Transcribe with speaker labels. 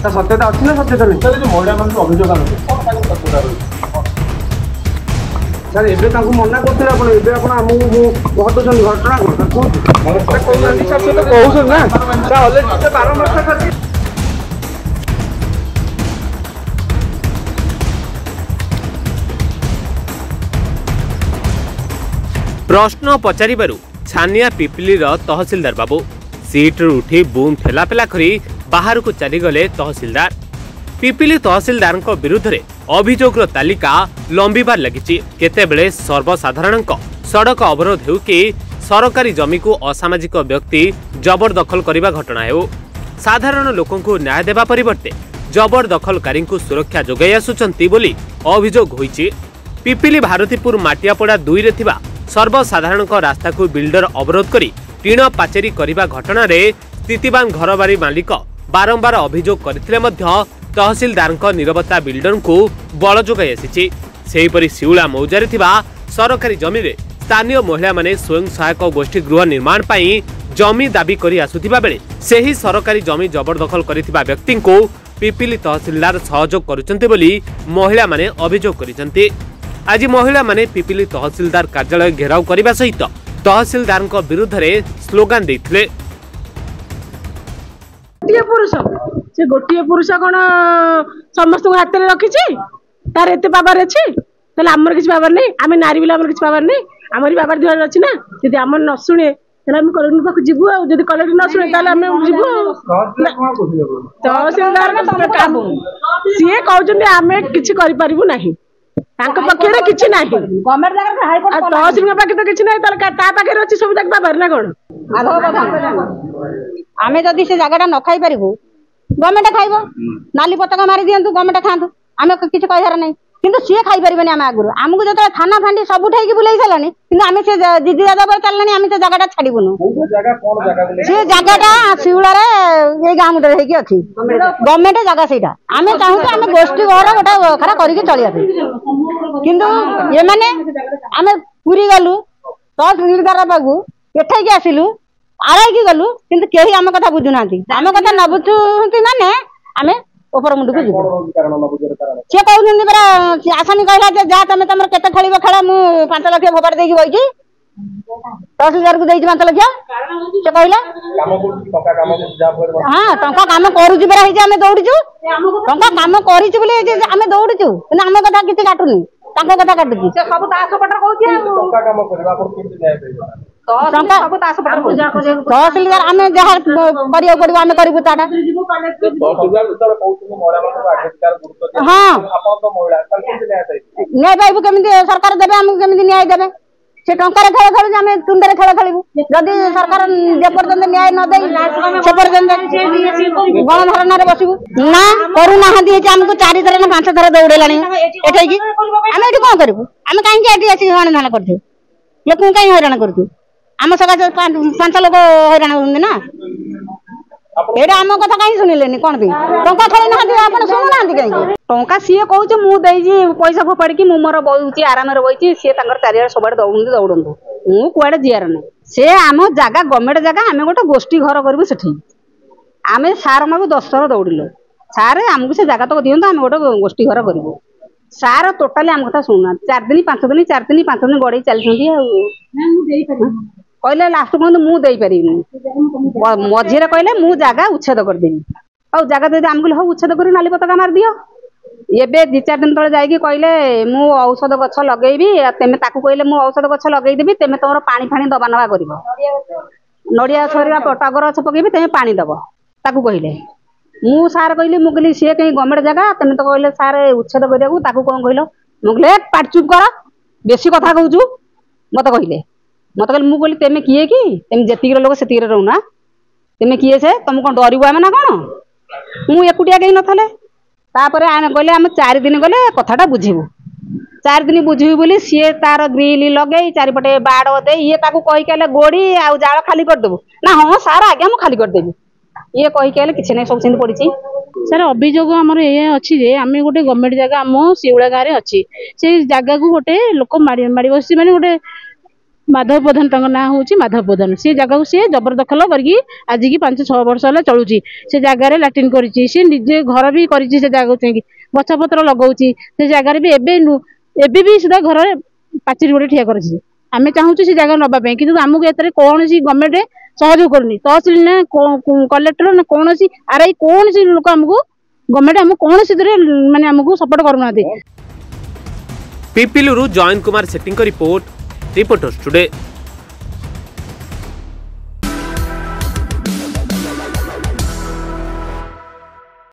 Speaker 1: सत्यता अच्छी ना सत्यता नहीं महिला मान अभियोग सर एबे मना करते आमको कहते घटना बारंबार
Speaker 2: प्रश्न पचारू छानिया पिपिली तहसीलदार बाबू सीट्रु उठी बूम ठेलापेला करी बाहर को चलीगले तहसीलदार। पिपिली तहसीलदार विरुद्ध में अभियोग तालिका लंबिबार लगी। केतेबेले सर्वसाधारण सड़क अवरोध हो कि सरकारी जमी को असामाजिक व्यक्ति जबरदखल करने घटना हो साधारण लोकों को न्याय देवा परिवर्ते जबरदखलकारी को सुरक्षा जोगाई आसुचंती बोली अभियोग होईछि। पिपिली भारतीपुर माटियापड़ा 2 रे थिबा सर्वसाधारण रास्ता को बिल्डर अवरोध करी टीण पाचेरी करने घटना रे स्थितिवान घरबारी मालिक बारंबार अभियोग करथिले मध्य तहसीलदार नीरवता बिल्डर को बल जोगाई आसी। सेहीपरि शिउला मौजारे थिबा सरकारी जमी रे स्थानीय महिला माने स्वयं सहायक गोष्ठी गृह निर्माण पाई जमी दाबी करी आसुथिबा बेले सेही सरकारी जमी जबरदखल करिथिबा व्यक्ति को पिपिली तहसीलदार सहयोग करुचंती बोली महिला माने अभियोग करिसंती। आज महिला माने पिपिली तहसीलदार कार्यालय घेराव करने सहित तहसीलदार विरुद्ध में स्लोगान देथिले।
Speaker 3: गोटे पुरुष कौन समस्त हाथ में रखी तार एत पावर अच्छी आमर किसी पावर नहीं आम नारी बिल आम किसी पावर नहीं आमरी पावर दिवार अच्छी ना जी आम न शुणे कलेक्टर पाक जीवु आदि कलेक्टर न शुणे जीवु तहसीलदार सी कहते आम कि पक्षे किसी ना तहसील पाखे तो किसी ना पाखे अच्छी सब पावर ना कौन
Speaker 4: आम जदि से जगह न खाई पारू गवर्नमेंट खाइब नाली पताका मारी दिंतु गवर्नमेंट खातु आम किसी कहर ना किंतु सी खाई पारे आम आगुरी आमको जो थाना फांडी सब उठाई बुलाई सारे कि आम से दीदी दादा पर चलने आम से जगह छाड़बुनु से जगह शिउलार ये गाँ मुंडे होगी अच्छी गवर्नमेंट जगह से आम चाहूँ आम गोष्ठी घर गोटे खरा करके चलिया किंतु ये माने आम पूरी गलु तहसीलदार पाकू एठे आसिलु आड़ाई गलु किंतु कहीं आम कथा बुझुना आम कथा न बुझुंती माने आम ऊपर मुंड को सी कहते परा आसामी कहला जा तुम तुम केते खेल खेल मु 5 लाख फोपाड़ देकी बही तहसीलदार को 5 लाख से कहला हाँ टंका कम करुचु परा आम दौड़ू टंका कम करम दौड़ू कि आम कथा किसी काटुनी कथा काटुची तहसीलदार आम जहाँ करा पड़ो आम करूँ हाँ न्याय पाइबू केमी सरकार देवे आमको केमी न्याय देवे से टंकार खेल खेलु आम तुंडे खेल खेलू जदि सरकार जेपर्यंत न्याय न दे से पर्यंत गणधारण बसबू ना करूना आमको 4 थर ना 5 थर दौड़ेला एठे आम ये कौन करूँ आम कहीं आसी गणधारण कर लोक कहीं हैरान करूँ आम सकाशे 5 लोक हैरान होती ना ये आम कथा कहीं शुणिले कौन टंका खेल ना शुणुना कहीं टंका सी कहे मुझे पैसा फोपाड़ी मोर बही आराम बही सी चारिआडे सब दौड़ दौड़ू मु कड़े जीआर ना से आम जगह गवर्नमेंट जगह आम गोटे गोष्ठी घर करूँ से आम सार को 10 थर दौड़िलु सार आमको से जगह तक दिखाँ आम गोटे गोष्ठी घर करूँ सार टोटाली आम कथा शुणुना 4 दिन 5 दिन 4 दिन 5 दिन गड़े चलती कहले लास्ट कहते मुझे पारि मझे कहले मु जगह उच्छेद करदेवी और जगह दे आम कहले हाँ उच्छेद कर नाली पताका मार दियो एबे 2-4 दिन तले जाइए कहले मु औषध गछ लगेबी तेमे ताकू कहले मु औषध गछ लगेदेवी तेमे तुम पानी फाणी दबा नवा कर नड़िया छरिया टगर गछ पकेबी तेमे पानी दब ताकू कहले मु सार कहली मु कहली सी कहीं गवर्नमेंट जगह तेमे तो कहले सार उच्छेद करिया कौन कहल मुझे पाट चुप कर बेसी कथा कहूँ मत कहले मत कहले मु कहली तेमे किए कि तेमे जेतिक लोक से रोना तेमे किए से तुम कौन डरबू आम ना कौन मु एकुटिया कहीं नथले तापर आम कहले आम 4 दिन गले कथाटा बुझेबू 4 दिन बुझेबू बोली सी तार ग्रिल लगे चारिपटे बाड़ दे ये ताकू कही कहले गोड़ी आउ जाल खाली करदेबू ना हाँ सार आगे मु खाली करदेवी ये कहीकि किसी ना सब सेमती पड़ी।
Speaker 5: सर अभियोग आमर ये अच्छी जे आम गोटे गवर्नमेंट जगह आम शिवड़ा गाँव में अच्छी से जगह को गोटे लोक माड़ी बस माने गोटे माधव प्रधान ना हूँ माधव प्रधान से जगह को सी जबरदखल करके आज की 5-6 वर्ष है चलुची से जगार लाट्रिन कर निजे घर भी कर जगह चाहिए गछपत्र लगाऊँ से जगार भी एबे भी सुधा घर पाचेरी गोटे ठिया कर आम चाहूँ से जगह नापी कि आमको एत कौन गवर्नमेंट सहयोग करूनी तहसिल ना कलेक्टर ना कौन आरआई कौन लोक आमको गवर्नमेंट आम कौन माने आमको सपोर्ट करूना।
Speaker 2: पिपिलू जॉइन Kumar Setti report reporters today.